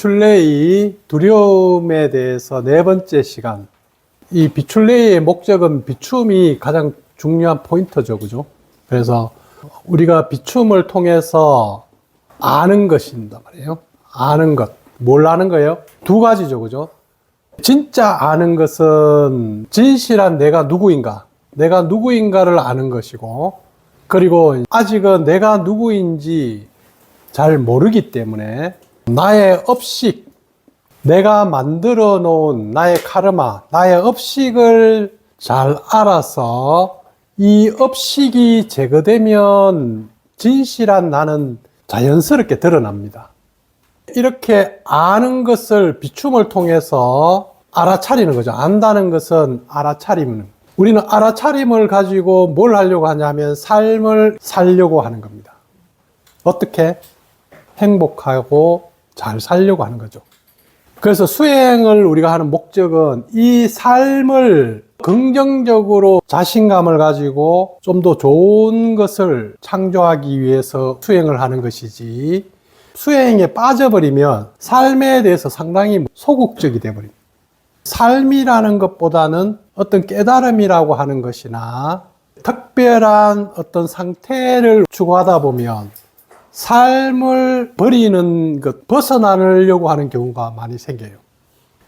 비출레이 두려움에 대해서 네 번째 시간. 이 비출레이의 목적은 비춤이 가장 중요한 포인트죠, 그죠? 그래서 우리가 비춤을 통해서 아는 것입니다 말이에요. 아는 것. 뭘 아는 거예요? 두 가지죠, 그죠? 진짜 아는 것은 진실한 내가 누구인가를 아는 것이고, 그리고 아직은 내가 누구인지 잘 모르기 때문에 나의 업식, 내가 만들어 놓은 나의 카르마, 나의 업식을 잘 알아서 이 업식이 제거되면 진실한 나는 자연스럽게 드러납니다. 이렇게 아는 것을 비춤을 통해서 알아차리는 거죠. 안다는 것은 알아차리는. 우리는 알아차림을 가지고 뭘 하려고 하냐면 삶을 살려고 하는 겁니다. 어떻게? 행복하고 잘 살려고 하는 거죠. 그래서 수행을 우리가 하는 목적은 이 삶을 긍정적으로 자신감을 가지고 좀 더 좋은 것을 창조하기 위해서 수행을 하는 것이지, 수행에 빠져버리면 삶에 대해서 상당히 소극적이 되어버립니다. 삶이라는 것보다는 어떤 깨달음이라고 하는 것이나 특별한 어떤 상태를 추구하다 보면 삶을 버리는 것, 벗어나려고 하는 경우가 많이 생겨요.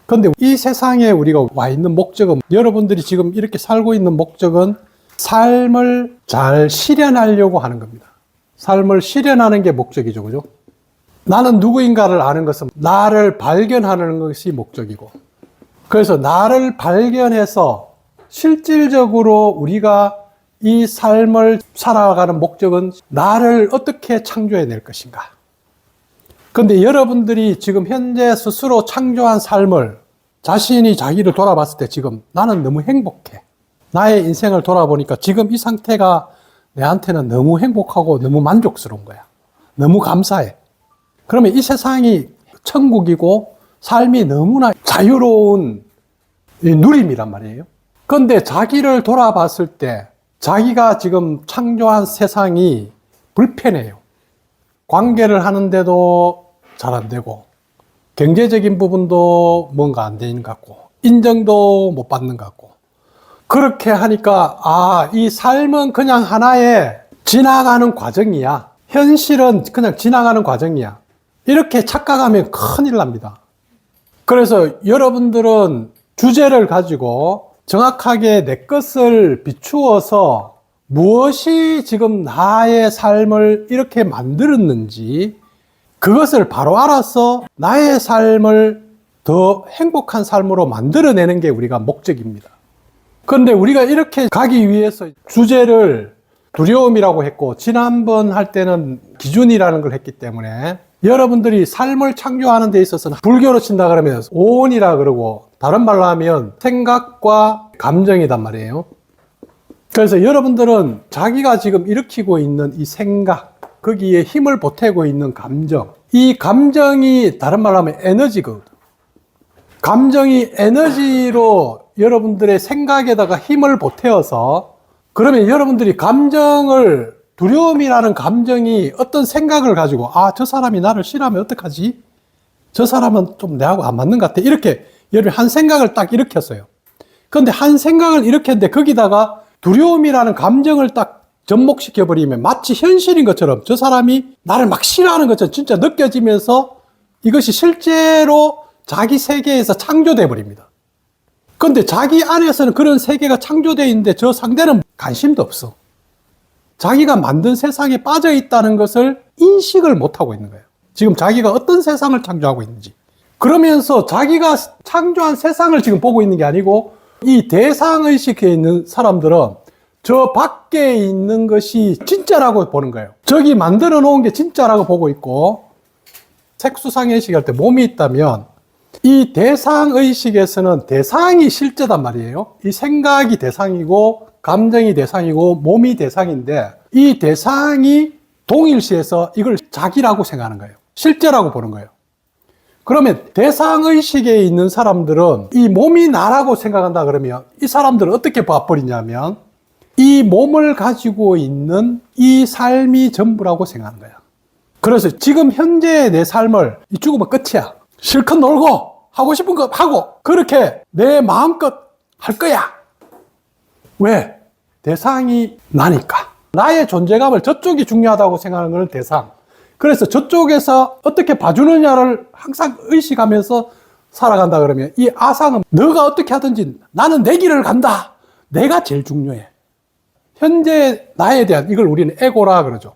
그런데 이 세상에 우리가 와 있는 목적은, 여러분들이 지금 이렇게 살고 있는 목적은 삶을 잘 실현하려고 하는 겁니다. 삶을 실현하는 게 목적이죠, 그죠? 나는 누구인가를 아는 것은 나를 발견하는 것이 목적이고, 그래서 나를 발견해서 실질적으로 우리가 이 삶을 살아가는 목적은 나를 어떻게 창조해낼 것인가. 그런데 여러분들이 지금 현재 스스로 창조한 삶을, 자신이 자기를 돌아봤을 때 지금 나는 너무 행복해. 나의 인생을 돌아보니까 지금 이 상태가 내한테는 너무 행복하고 너무 만족스러운 거야. 너무 감사해. 그러면 이 세상이 천국이고 삶이 너무나 자유로운 누림이란 말이에요. 그런데 자기를 돌아봤을 때 자기가 지금 창조한 세상이 불편해요. 관계를 하는데도 잘 안 되고, 경제적인 부분도 뭔가 안 되는 것 같고, 인정도 못 받는 것 같고, 그렇게 하니까 이 삶은 그냥 하나의 지나가는 과정이야. 현실은 그냥 지나가는 과정이야. 이렇게 착각하면 큰일 납니다. 그래서 여러분들은 주제를 가지고 정확하게 내 것을 비추어서 무엇이 지금 나의 삶을 이렇게 만들었는지 그것을 바로 알아서 나의 삶을 더 행복한 삶으로 만들어내는 게 우리가 목적입니다. 그런데 우리가 이렇게 가기 위해서 주제를 두려움이라고 했고, 지난번 할 때는 기준이라는 걸 했기 때문에 여러분들이 삶을 창조하는 데 있어서는 불교로 친다 그러면 오온이라 그러고, 다른 말로 하면 생각과 감정이단 말이에요. 그래서 여러분들은 자기가 지금 일으키고 있는 이 생각, 거기에 힘을 보태고 있는 감정, 이 감정이 다른 말로 하면 에너지거든요. 감정이 에너지로 여러분들의 생각에다가 힘을 보태어서, 그러면 여러분들이 감정을, 두려움이라는 감정이 어떤 생각을 가지고 저 사람이 나를 싫어하면 어떡하지? 저 사람은 좀 내하고 안 맞는 것 같아. 이렇게 여러분 한 생각을 딱 일으켰어요. 그런데 한 생각을 일으켰는데 거기다가 두려움이라는 감정을 딱 접목시켜버리면 마치 현실인 것처럼 저 사람이 나를 막 싫어하는 것처럼 진짜 느껴지면서 이것이 실제로 자기 세계에서 창조돼 버립니다. 그런데 자기 안에서는 그런 세계가 창조되어 있는데 저 상대는 관심도 없어. 자기가 만든 세상에 빠져 있다는 것을 인식을 못하고 있는 거예요. 지금 자기가 어떤 세상을 창조하고 있는지. 그러면서 자기가 창조한 세상을 지금 보고 있는 게 아니고, 이 대상의식에 있는 사람들은 저 밖에 있는 것이 진짜라고 보는 거예요. 저기 만들어 놓은 게 진짜라고 보고 있고, 색수상의식 할 때 몸이 있다면 이 대상의식에서는 대상이 실제단 말이에요. 이 생각이 대상이고 감정이 대상이고 몸이 대상인데, 이 대상이 동일시해서 이걸 자기라고 생각하는 거예요. 실제라고 보는 거예요. 그러면 대상의식에 있는 사람들은 이 몸이 나라고 생각한다 그러면 이 사람들은 어떻게 봐버리냐면 이 몸을 가지고 있는 이 삶이 전부라고 생각하는 거야. 그래서 지금 현재의 내 삶을, 이 죽으면 끝이야. 실컷 놀고 하고 싶은 거 하고 그렇게 내 마음껏 할 거야. 왜? 대상이 나니까. 나의 존재감을 저쪽이 중요하다고 생각하는 것은 대상. 그래서 저쪽에서 어떻게 봐주느냐를 항상 의식하면서 살아간다 그러면 이 아상은 너가 어떻게 하든지 나는 내 길을 간다. 내가 제일 중요해. 현재 나에 대한 이걸 우리는 에고라 그러죠.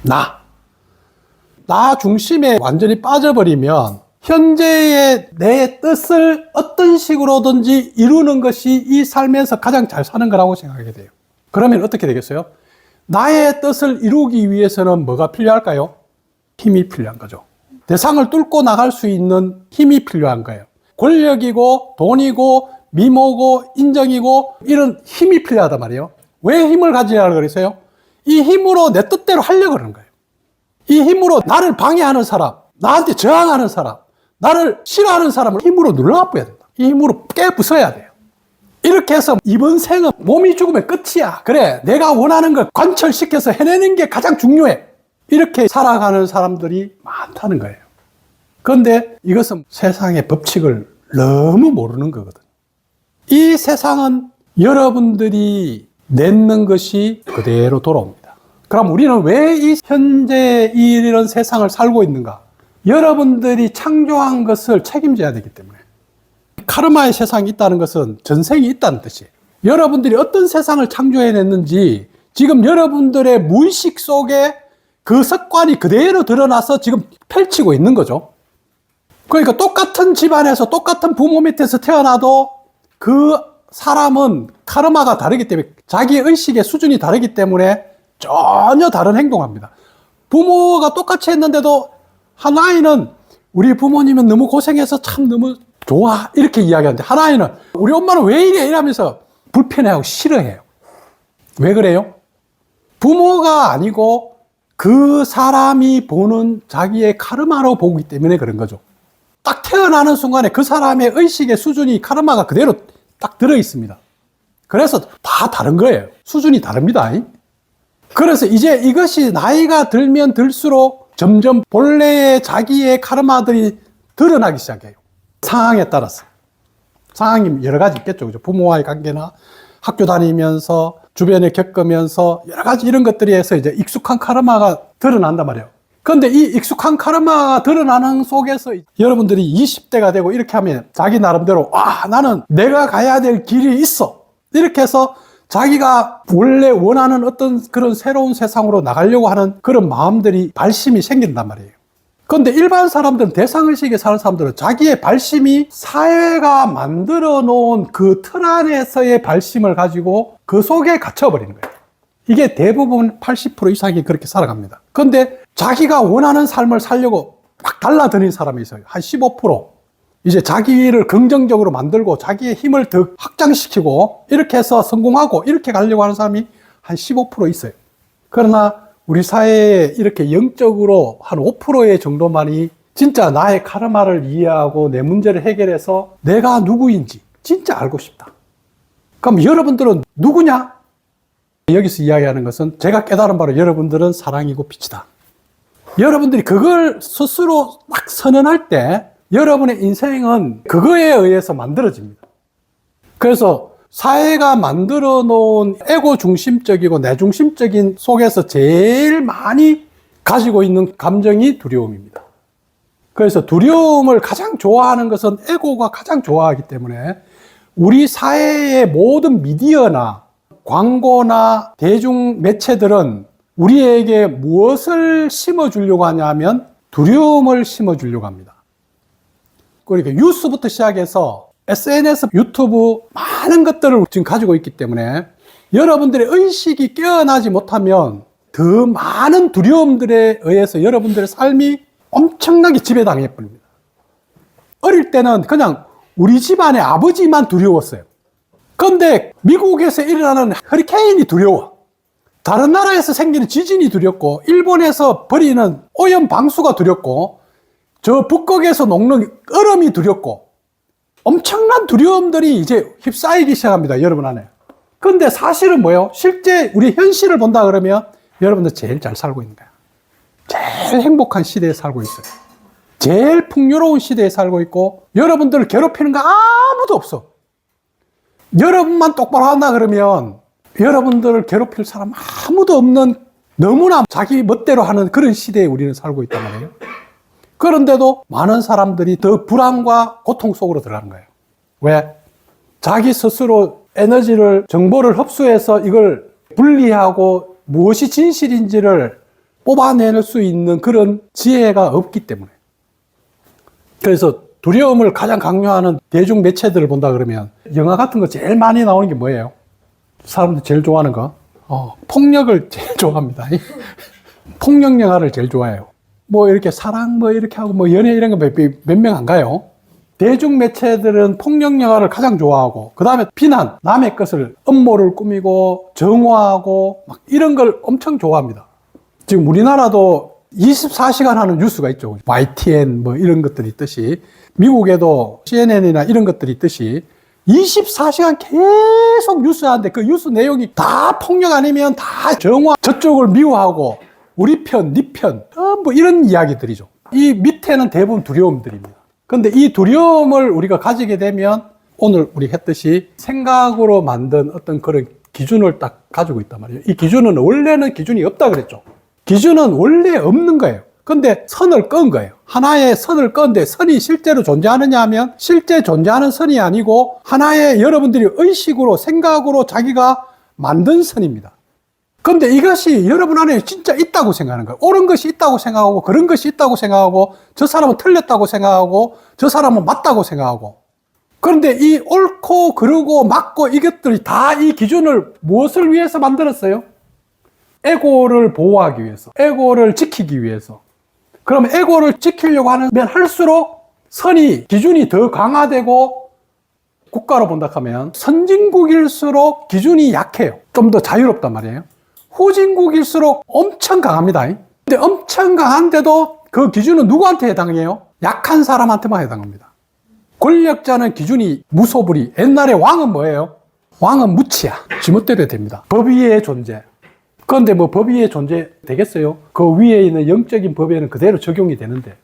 나 중심에 완전히 빠져버리면 현재의 내 뜻을 어떤 식으로든지 이루는 것이 이 삶에서 가장 잘 사는 거라고 생각하게 돼요. 그러면 어떻게 되겠어요? 나의 뜻을 이루기 위해서는 뭐가 필요할까요? 힘이 필요한 거죠. 대상을 뚫고 나갈 수 있는 힘이 필요한 거예요. 권력이고 돈이고 미모고 인정이고 이런 힘이 필요하단 말이에요. 왜 힘을 가지냐고 그랬어요? 이 힘으로 내 뜻대로 하려고 그러는 거예요. 이 힘으로 나를 방해하는 사람, 나한테 저항하는 사람, 나를 싫어하는 사람을 힘으로 눌러버려야 된다. 이 힘으로 깨부숴야 돼요. 이렇게 해서 이번 생은 몸이 죽으면 끝이야. 그래, 내가 원하는 걸 관철시켜서 해내는 게 가장 중요해. 이렇게 살아가는 사람들이 많다는 거예요. 그런데 이것은 세상의 법칙을 너무 모르는 거거든. 이 세상은 여러분들이 냈는 것이 그대로 돌아옵니다. 그럼 우리는 왜 이 현재 이런 세상을 살고 있는가? 여러분들이 창조한 것을 책임져야 되기 때문에. 카르마의 세상이 있다는 것은 전생이 있다는 뜻이에요. 여러분들이 어떤 세상을 창조해냈는지 지금 여러분들의 무의식 속에 그 습관이 그대로 드러나서 지금 펼치고 있는 거죠. 그러니까 똑같은 집안에서 똑같은 부모 밑에서 태어나도 그 사람은 카르마가 다르기 때문에 자기 의식의 수준이 다르기 때문에 전혀 다른 행동을 합니다. 부모가 똑같이 했는데도 한 아이는 우리 부모님은 너무 고생해서 참 너무 좋아 이렇게 이야기하는데 한 아이는 우리 엄마는 왜 이래 이러면서 불편해하고 싫어해요. 왜 그래요? 부모가 아니고 그 사람이 보는 자기의 카르마로 보기 때문에 그런 거죠. 딱 태어나는 순간에 그 사람의 의식의 수준이 카르마가 그대로 딱 들어 있습니다. 그래서 다 다른 거예요. 수준이 다릅니다. 그래서 이제 이것이 나이가 들면 들수록 점점 본래의 자기의 카르마들이 드러나기 시작해요. 상황에 따라서. 상황이 여러 가지 있겠죠. 그죠? 부모와의 관계나 학교 다니면서 주변에 겪으면서 여러 가지 이런 것들이 해서 이제 익숙한 카르마가 드러난단 말이에요. 그런데 이 익숙한 카르마가 드러나는 속에서 여러분들이 20대가 되고 이렇게 하면 자기 나름대로 나는 내가 가야 될 길이 있어. 이렇게 해서 자기가 원래 원하는 어떤 그런 새로운 세상으로 나가려고 하는 그런 마음들이 발심이 생긴단 말이에요. 그런데 일반 사람들은 대상의식에 사는 사람들은 자기의 발심이 사회가 만들어 놓은 그 틀 안에서의 발심을 가지고 그 속에 갇혀버리는 거예요. 이게 대부분 80% 이상이 그렇게 살아갑니다. 그런데 자기가 원하는 삶을 살려고 막 달라드는 사람이 있어요. 한 15%. 이제 자기를 긍정적으로 만들고 자기의 힘을 더 확장시키고 이렇게 해서 성공하고 이렇게 가려고 하는 사람이 한 15% 있어요. 그러나 우리 사회에 이렇게 영적으로 한 5%의 정도만이 진짜 나의 카르마를 이해하고 내 문제를 해결해서 내가 누구인지 진짜 알고 싶다. 그럼 여러분들은 누구냐? 여기서 이야기하는 것은 제가 깨달은 바로 여러분들은 사랑이고 빛이다. 여러분들이 그걸 스스로 막 선언할 때 여러분의 인생은 그거에 의해서 만들어집니다. 그래서 사회가 만들어 놓은 에고 중심적이고 내 중심적인 속에서 제일 많이 가지고 있는 감정이 두려움입니다. 그래서 두려움을 가장 좋아하는 것은 에고가 가장 좋아하기 때문에 우리 사회의 모든 미디어나 광고나 대중 매체들은 우리에게 무엇을 심어주려고 하냐면 두려움을 심어주려고 합니다. 그러니까 뉴스부터 시작해서 SNS, 유튜브 많은 것들을 지금 가지고 있기 때문에 여러분들의 의식이 깨어나지 못하면 더 많은 두려움들에 의해서 여러분들의 삶이 엄청나게 지배당해 버립니다. 어릴 때는 그냥 우리 집안의 아버지만 두려웠어요. 그런데 미국에서 일어나는 허리케인이 두려워. 다른 나라에서 생기는 지진이 두렵고 일본에서 버리는 오염 방수가 두렵고 저 북극에서 녹는 얼음이 두렵고 엄청난 두려움들이 이제 휩싸이기 시작합니다. 여러분 안에. 그런데 사실은 뭐예요? 실제 우리 현실을 본다 그러면 여러분들 제일 잘 살고 있는 거야. 제일 행복한 시대에 살고 있어요. 제일 풍요로운 시대에 살고 있고 여러분들을 괴롭히는 거 아무도 없어. 여러분만 똑바로 한다 그러면 여러분들을 괴롭힐 사람 아무도 없는 너무나 자기 멋대로 하는 그런 시대에 우리는 살고 있단 말이에요. 그런데도 많은 사람들이 더 불안과 고통 속으로 들어가는 거예요. 왜? 자기 스스로 에너지를, 정보를 흡수해서 이걸 분리하고 무엇이 진실인지를 뽑아낼 수 있는 그런 지혜가 없기 때문에. 그래서 두려움을 가장 강요하는 대중 매체들을 본다 그러면 영화 같은 거 제일 많이 나오는 게 뭐예요? 사람들 제일 좋아하는 거? 폭력을 제일 좋아합니다. 폭력 영화를 제일 좋아해요. 뭐 이렇게 사랑 뭐 이렇게 하고 뭐 연애 이런 거 몇 명 안 가요? 대중 매체들은 폭력 영화를 가장 좋아하고 그 다음에 비난, 남의 것을 음모를 꾸미고 정오하고 막 이런 걸 엄청 좋아합니다. 지금 우리나라도 24시간 하는 뉴스가 있죠. YTN 뭐 이런 것들이 있듯이 미국에도 CNN이나 이런 것들이 있듯이 24시간 계속 뉴스 하는데 그 뉴스 내용이 다 폭력 아니면 다 정화, 저쪽을 미워하고 우리 편, 네 편, 뭐 이런 이야기들이죠. 이 밑에는 대부분 두려움들입니다. 근데 이 두려움을 우리가 가지게 되면 오늘 우리 했듯이 생각으로 만든 어떤 그런 기준을 딱 가지고 있단 말이에요. 이 기준은 원래는 기준이 없다 그랬죠. 기준은 원래 없는 거예요. 근데 선을 끈 거예요. 하나의 선을 끈데 선이 실제로 존재하느냐 하면 실제 존재하는 선이 아니고 하나의 여러분들이 의식으로 생각으로 자기가 만든 선입니다. 근데 이것이 여러분 안에 진짜 있다고 생각하는 거예요. 옳은 것이 있다고 생각하고 그런 것이 있다고 생각하고 저 사람은 틀렸다고 생각하고 저 사람은 맞다고 생각하고 그런데 이 옳고 그르고 맞고 이것들이 다 이 기준을 무엇을 위해서 만들었어요? 에고를 보호하기 위해서, 에고를 지키기 위해서. 그럼 에고를 지키려고 하면 할수록 선이, 기준이 더 강화되고 국가로 본다 하면 선진국일수록 기준이 약해요. 좀 더 자유롭단 말이에요. 후진국일수록 엄청 강합니다. 근데 엄청 강한데도 그 기준은 누구한테 해당해요? 약한 사람한테만 해당합니다. 권력자는 기준이 무소불위. 옛날에 왕은 뭐예요? 왕은 무치야. 지멋대로 됩니다. 법 위의 존재. 그런데 뭐 법 위의 존재 되겠어요? 그 위에 있는 영적인 법에는 그대로 적용이 되는데.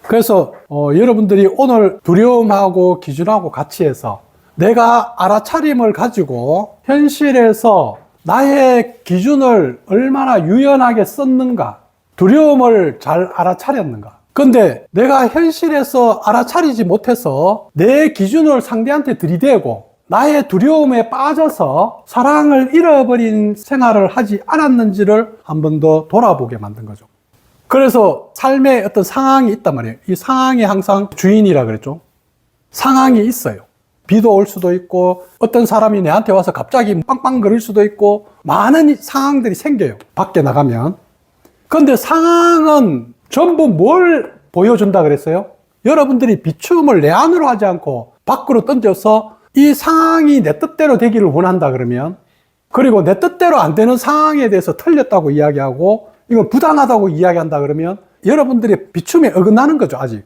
그래서 여러분들이 오늘 두려움하고 기준하고 같이 해서 내가 알아차림을 가지고 현실에서 나의 기준을 얼마나 유연하게 썼는가, 두려움을 잘 알아차렸는가. 근데 내가 현실에서 알아차리지 못해서 내 기준을 상대한테 들이대고 나의 두려움에 빠져서 사랑을 잃어버린 생활을 하지 않았는지를 한 번 더 돌아보게 만든 거죠. 그래서 삶에 어떤 상황이 있단 말이에요. 이 상황이 항상 주인이라 그랬죠. 상황이 있어요. 비도 올 수도 있고 어떤 사람이 내한테 와서 갑자기 빵빵 거릴 수도 있고 많은 상황들이 생겨요. 밖에 나가면. 그런데 상황은 전부 뭘 보여준다 그랬어요? 여러분들이 비춤을 내 안으로 하지 않고 밖으로 던져서 이 상황이 내 뜻대로 되기를 원한다 그러면 그리고 내 뜻대로 안 되는 상황에 대해서 틀렸다고 이야기하고 이거 부당하다고 이야기한다 그러면 여러분들의 비춤에 어긋나는 거죠. 아직.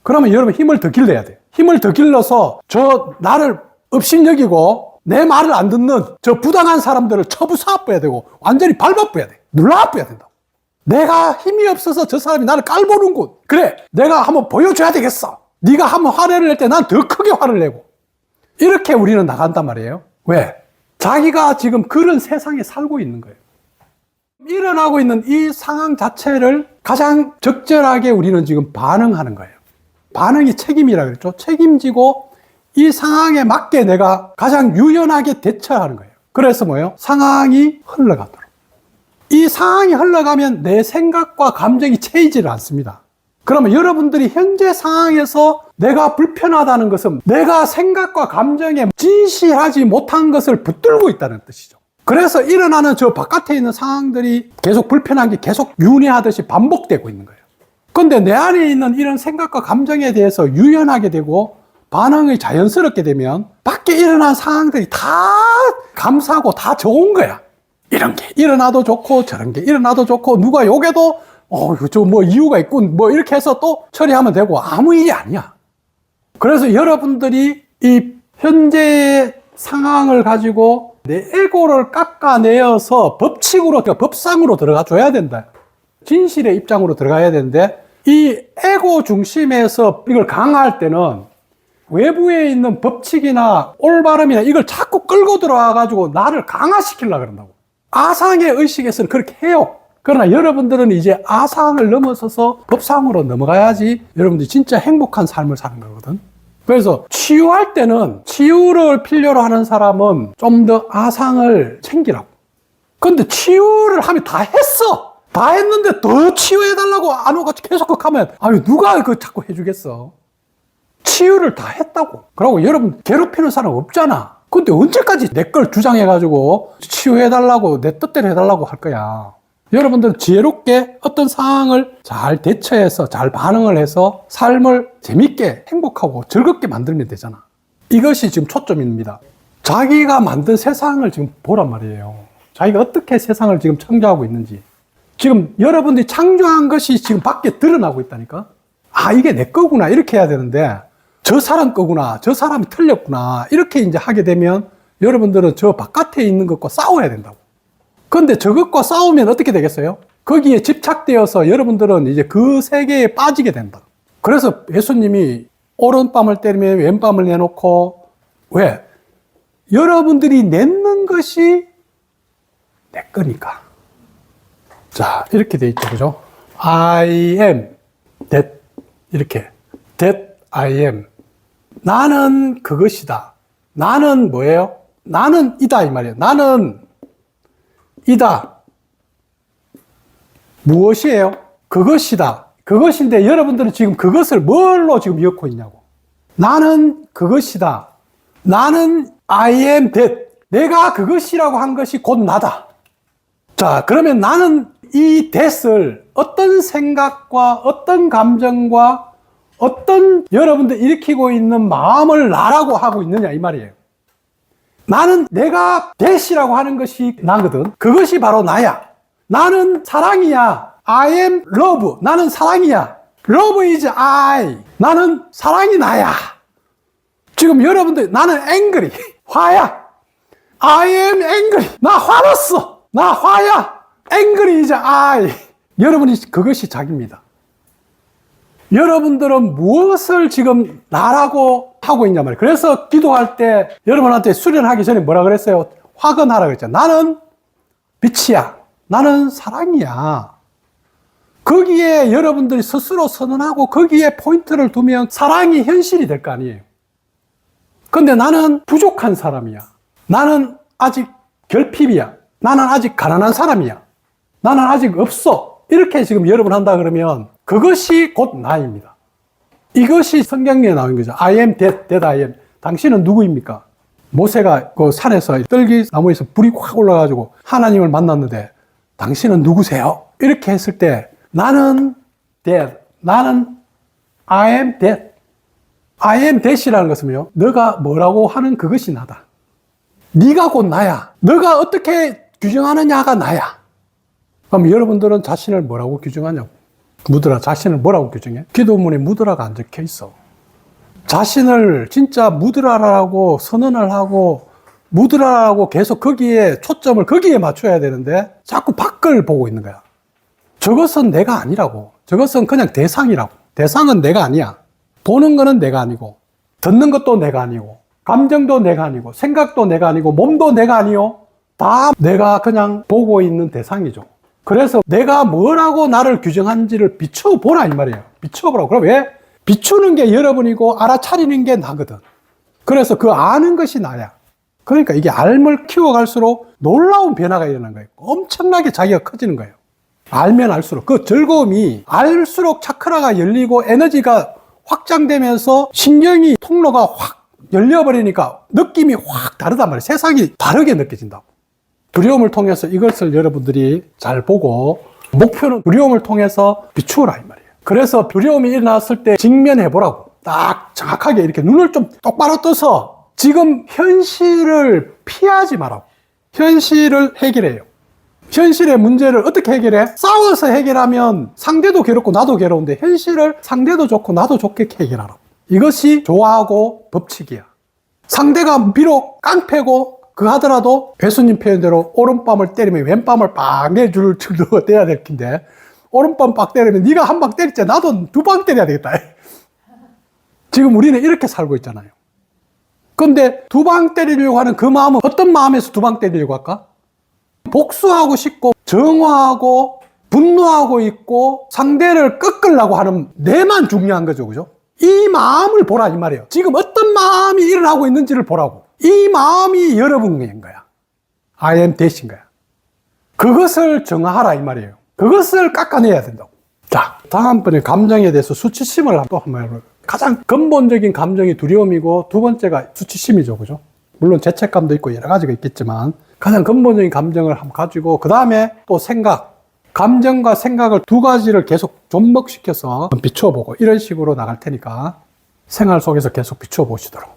그러면 여러분 힘을 더 길러야 돼요. 힘을 더 길러서 저 나를 업신여기고 내 말을 안 듣는 저 부당한 사람들을 처부사줘야 되고 완전히 밟아줘야 돼. 눌러줘야 된다고. 내가 힘이 없어서 저 사람이 나를 깔보는군. 그래, 내가 한번 보여줘야 되겠어. 네가 한번 화를 낼 때 난 더 크게 화를 내고. 이렇게 우리는 나간단 말이에요. 왜? 자기가 지금 그런 세상에 살고 있는 거예요. 일어나고 있는 이 상황 자체를 가장 적절하게 우리는 지금 반응하는 거예요. 반응이 책임이라 그랬죠. 책임지고 이 상황에 맞게 내가 가장 유연하게 대처하는 거예요. 그래서 뭐예요? 상황이 흘러가도록. 이 상황이 흘러가면 내 생각과 감정이 채이지를 않습니다. 그러면 여러분들이 현재 상황에서 내가 불편하다는 것은 내가 생각과 감정에 진실하지 못한 것을 붙들고 있다는 뜻이죠. 그래서 일어나는 저 바깥에 있는 상황들이 계속 불편한 게 계속 윤회하듯이 반복되고 있는 거예요. 그런데 내 안에 있는 이런 생각과 감정에 대해서 유연하게 되고 반응이 자연스럽게 되면 밖에 일어난 상황들이 다 감사하고 다 좋은 거야. 이런 게 일어나도 좋고 저런 게 일어나도 좋고 누가 욕해도 저 뭐 이유가 있군 뭐 이렇게 해서 또 처리하면 되고 아무 일이 아니야. 그래서 여러분들이 이 현재의 상황을 가지고 내 에고를 깎아내어서 법칙으로, 법상으로 들어가 줘야 된다. 진실의 입장으로 들어가야 되는데 이 에고 중심에서 이걸 강화할 때는 외부에 있는 법칙이나 올바름이나 이걸 자꾸 끌고 들어와가지고 나를 강화시키려고 그런다고. 아상의 의식에서는 그렇게 해요. 그러나 여러분들은 이제 아상을 넘어서서 법상으로 넘어가야지 여러분들이 진짜 행복한 삶을 사는 거거든. 그래서 치유할 때는 치유를 필요로 하는 사람은 좀 더 아상을 챙기라고. 근데 치유를 하면 다 했어. 다 했는데 더 치유해달라고 안 오고 계속 그렇게 하면 아유 누가 그 자꾸 해주겠어. 치유를 다 했다고. 그러고 여러분 괴롭히는 사람 없잖아. 근데 언제까지 내 걸 주장해가지고 치유해달라고 내 뜻대로 해달라고 할 거야. 여러분들 지혜롭게 어떤 상황을 잘 대처해서 잘 반응을 해서 삶을 재밌게 행복하고 즐겁게 만들면 되잖아. 이것이 지금 초점입니다. 자기가 만든 세상을 지금 보란 말이에요. 자기가 어떻게 세상을 지금 창조하고 있는지. 지금 여러분들이 창조한 것이 지금 밖에 드러나고 있다니까. 아, 이게 내 거구나. 이렇게 해야 되는데 저 사람 거구나. 저 사람이 틀렸구나. 이렇게 이제 하게 되면 여러분들은 저 바깥에 있는 것과 싸워야 된다고. 근데 저것과 싸우면 어떻게 되겠어요? 거기에 집착되어서 여러분들은 이제 그 세계에 빠지게 된다. 그래서 예수님이 오른밤을 때리면 왼밤을 내놓고, 왜? 여러분들이 내는 것이 내 거니까. 자, 이렇게 돼 있죠. 그죠? I am that. 이렇게. that I am. 나는 그것이다. 나는 뭐예요? 나는 이다. 이 말이에요. 나는 이다. 무엇이에요? 그것이다. 그것인데 여러분들은 지금 그것을 뭘로 지금 엮고 있냐고. 나는 그것이다. 나는 I am that. 내가 그것이라고 한 것이 곧 나다. 자, 그러면 나는 이 that을 어떤 생각과 어떤 감정과 어떤 여러분들 일으키고 있는 마음을 나라고 하고 있느냐 이 말이에요. 나는 내가 that이라고 하는 것이 나거든. 그것이 바로 나야. 나는 사랑이야. I am love. 나는 사랑이야. Love is I. 나는 사랑이 나야. 지금 여러분들 나는 angry. 화야. I am angry. 나 화났어. 나 화야. Angry is I. 여러분이 그것이 자기입니다. 여러분들은 무엇을 지금 나라고 하고 있냐 말이에요. 그래서 기도할 때 여러분한테 수련하기 전에 뭐라 그랬어요? 화근하라 그랬잖아요. 나는 빛이야. 나는 사랑이야. 거기에 여러분들이 스스로 선언하고 거기에 포인트를 두면 사랑이 현실이 될 거 아니에요. 근데 나는 부족한 사람이야. 나는 아직 결핍이야. 나는 아직 가난한 사람이야. 나는 아직 없어. 이렇게 지금 여러분 한다 그러면 그것이 곧 나입니다. 이것이 성경에 나온 거죠. I am that I am. 당신은 누구입니까? 모세가 그 산에서 떨기나무에서 불이 확 올라가지고 하나님을 만났는데 당신은 누구세요? 이렇게 했을 때 나는 that. 나는 I am that. I am that이라는 것은요. 너가 뭐라고 하는 그것이 나다. 네가 곧 나야. 너가 어떻게 규정하느냐가 나야. 그럼 여러분들은 자신을 뭐라고 규정하냐고. 묻으라. 자신을 뭐라고 규정해? 기도문에 묻으라가 안 적혀 있어. 자신을 진짜 묻으라라고 선언을 하고 묻으라라고 계속 거기에 초점을 거기에 맞춰야 되는데 자꾸 밖을 보고 있는 거야. 저것은 내가 아니라고. 저것은 그냥 대상이라고. 대상은 내가 아니야. 보는 거는 내가 아니고 듣는 것도 내가 아니고 감정도 내가 아니고 생각도 내가 아니고 몸도 내가 아니요. 다 내가 그냥 보고 있는 대상이죠. 그래서 내가 뭐라고 나를 규정한지를 비춰보라 이 말이에요. 비춰보라고. 그럼 왜? 비추는 게 여러분이고 알아차리는 게 나거든. 그래서 그 아는 것이 나야. 그러니까 이게 알을 키워갈수록 놀라운 변화가 일어나는 거예요. 엄청나게 자기가 커지는 거예요. 알면 알수록. 그 즐거움이 알수록 차크라가 열리고 에너지가 확장되면서 신경이 통로가 확 열려버리니까 느낌이 확 다르단 말이에요. 세상이 다르게 느껴진다고. 두려움을 통해서 이것을 여러분들이 잘 보고 목표는 두려움을 통해서 비추어라 이 말이에요. 그래서 두려움이 일어났을 때 직면해 보라고. 딱 정확하게 이렇게 눈을 좀 똑바로 떠서 지금 현실을 피하지 말라고. 현실을 해결해요. 현실의 문제를 어떻게 해결해? 싸워서 해결하면 상대도 괴롭고 나도 괴로운데 현실을 상대도 좋고 나도 좋게 해결하라고. 이것이 좋아하고 법칙이야. 상대가 비록 깡패고 그 하더라도 예수님 표현대로 오른밤을 때리면 왼밤을 빵 내줄 정도가 돼야 될 텐데 오른밤 빡 때리면 네가 한 방 때렸지 나도 두 방 때려야 되겠다. 지금 우리는 이렇게 살고 있잖아요. 근데 두 방 때리려고 하는 그 마음은 어떤 마음에서 두 방 때리려고 할까? 복수하고 싶고 정화하고 분노하고 있고 상대를 꺾으려고 하는 내만 중요한 거죠. 그죠? 이 마음을 보라 이 말이에요. 지금 어떤 마음이 일어나고 있는지를 보라고. 이 마음이 여러분인 거야. I am 대신 거야. 그것을 정화하라 이 말이에요. 그것을 깎아내야 된다고. 자, 다음번에 감정에 대해서 수치심을 또 한번 해볼게요. 가장 근본적인 감정이 두려움이고 두 번째가 수치심이죠. 그죠? 물론 죄책감도 있고 여러 가지가 있겠지만 가장 근본적인 감정을 한번 가지고 그 다음에 또 생각, 감정과 생각을 두 가지를 계속 접목시켜서 비추어 보고 이런 식으로 나갈 테니까 생활 속에서 계속 비추어 보시도록.